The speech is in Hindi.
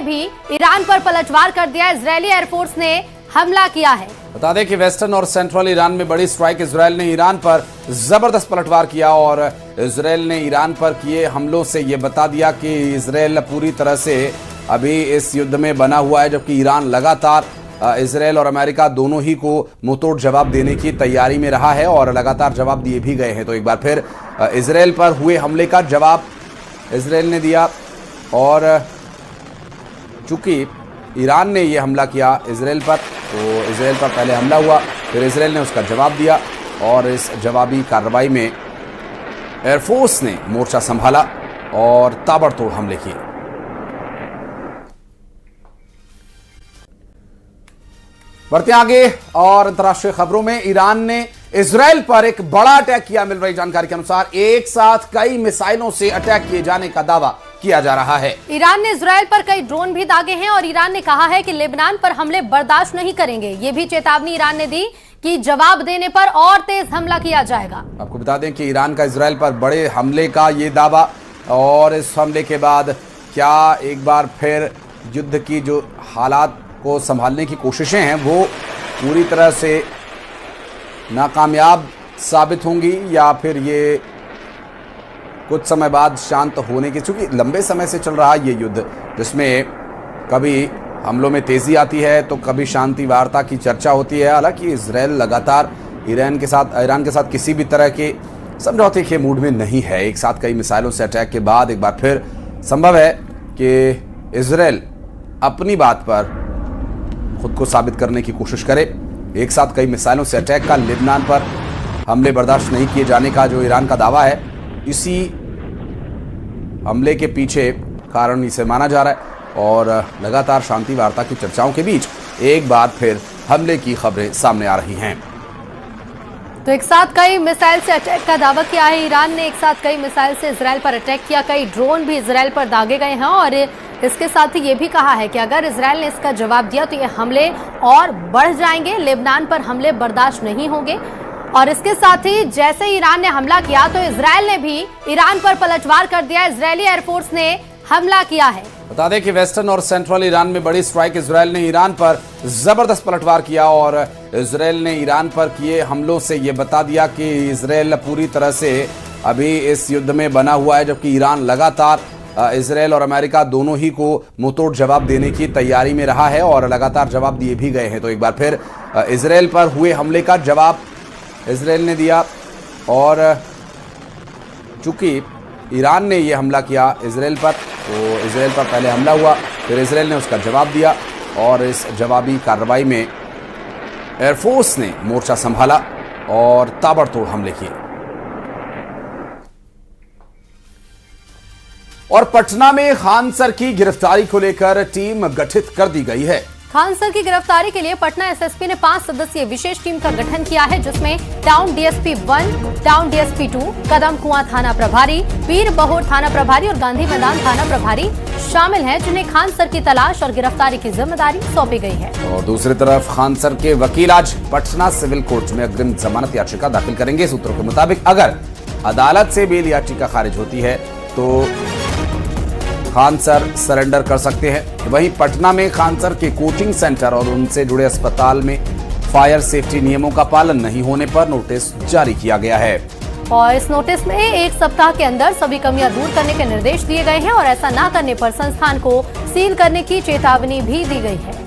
भी ईरान पर पलटवार कर दिया। इजरायली एयरफोर्स ने हमला किया है। बता दें कि वेस्टर्न और सेंट्रल ईरान में बड़ी स्ट्राइक इजरायल ने ईरान पर जबरदस्त पलटवार किया और इजरायल ने ईरान पर किए हमलों से ये बता दिया कि इजरायल पूरी तरह से अभी इस युद्ध में बना हुआ है, जबकि ईरान लगातार इजरायल और अमेरिका दोनों ही को मुंहतोड़ जवाब देने की तैयारी में रहा है और लगातार जवाब दिए भी गए हैं। तो एक बार फिर इजरायल पर हुए हमले का जवाब इजरायल ने दिया और चूंकि ईरान ने यह हमला किया इजरायल पर, तो इजरायल पर पहले हमला हुआ, फिर इजरायल ने उसका जवाब दिया और इस जवाबी कार्रवाई में एयरफोर्स ने मोर्चा संभाला और ताबड़तोड़ हमले किए। बढ़ते आगे और अंतर्राष्ट्रीय खबरों में, ईरान ने इजरायल पर एक बड़ा अटैक किया। मिल रही जानकारी के अनुसार एक साथ कई मिसाइलों से अटैक किए जाने का दावा किया जा रहा है। ईरान ने इजरायल पर कई ड्रोन भी दागे हैं और ईरान ने कहा है कि लेबनान पर हमले बर्दाश्त नहीं करेंगे। ये भी चेतावनी ईरान ने दी कि जवाब देने पर और तेज हमला किया जाएगा। आपको बता दें कि ईरान का इजरायल पर बड़े हमले का ये दावा, और इस हमले के बाद क्या एक बार फिर युद्ध की जो हालात को संभालने की कोशिशें हैं वो पूरी तरह से नाकामयाब साबित होंगी या फिर ये कुछ समय बाद शांत होने की, चूंकि लंबे समय से चल रहा ये युद्ध जिसमें कभी हमलों में तेजी आती है तो कभी शांति वार्ता की चर्चा होती है। हालांकि इजरायल लगातार ईरान के साथ किसी भी तरह के समझौते के मूड में नहीं है। एक साथ कई मिसाइलों से अटैक के बाद एक बार फिर संभव है कि इजरायल अपनी बात पर खुद को साबित करने की कोशिश करे। एक साथ कई मिसाइलों से अटैक का, लेबनान पर हमले बर्दाश्त नहीं किए जाने का जो ईरान का दावा है, इसी हमले के पीछे कारण इसे माना जा रहा है और लगातार शांति वार्ता की चर्चाओं के बीच एक बार फिर हमले की खबरें सामने आ रही हैं। तो एक साथ कई मिसाइल से अटैक का दावा किया है ईरान ने। एक साथ कई मिसाइल से इजरायल पर अटैक किया, कई ड्रोन भी इजरायल पर दागे गए हैं और इसके साथ ही ये भी कहा है कि अगर इजरायल ने इसका जवाब दिया तो ये हमले और बढ़ जाएंगे, लेबनान पर हमले बर्दाश्त नहीं होंगे। और इसके साथ ही जैसे ईरान ने हमला किया तो इजरायल ने भी ईरान पर पलटवार कर दिया। इजरायली एयरफोर्स ने हमला किया है। बता दें कि वेस्टर्न और सेंट्रल ईरान में बड़ी स्ट्राइक इजरायल ने ईरान पर जबरदस्त पलटवार किया और इजरायल ने ईरान पर किए हमलों से ये बता दिया कि इजरायल पूरी तरह से अभी इस युद्ध में बना हुआ है, जबकि ईरान लगातार इजरायल और अमेरिका दोनों ही को मुंहतोड़ जवाब देने की तैयारी में रहा है और लगातार जवाब दिए भी गए हैं। तो एक बार फिर इजरायल पर हुए हमले का जवाब इजरायल ने दिया और चूंकि ईरान ने यह हमला किया इजरायल पर, तो इजरायल पर पहले हमला हुआ, फिर इजरायल ने उसका जवाब दिया और इस जवाबी कार्रवाई में एयरफोर्स ने मोर्चा संभाला और ताबड़तोड़ हमले किए। और पटना में खान सर की गिरफ्तारी को लेकर टीम गठित कर दी गई है। खान सर की गिरफ्तारी के लिए पटना एसएसपी ने 5 सदस्यीय विशेष टीम का गठन किया है, जिसमें टाउन डीएसपी 1, टाउन डीएसपी 2, कदम कुआं थाना प्रभारी, पीर बहोर थाना प्रभारी और गांधी मैदान थाना प्रभारी शामिल हैं, जिन्हें खान सर की तलाश और गिरफ्तारी की जिम्मेदारी सौंपी गई है। और दूसरी तरफ खान सर के वकील आज पटना सिविल कोर्ट में अग्रिम जमानत याचिका दाखिल करेंगे। सूत्रों के मुताबिक अगर अदालत से बेल याचिका खारिज होती है तो खान सर सरेंडर कर सकते हैं। वहीं पटना में खान सर के कोचिंग सेंटर और उनसे जुड़े अस्पताल में फायर सेफ्टी नियमों का पालन नहीं होने पर नोटिस जारी किया गया है और इस नोटिस में 1 सप्ताह के अंदर सभी कमियां दूर करने के निर्देश दिए गए हैं और ऐसा न करने पर संस्थान को सील करने की चेतावनी भी दी गई है।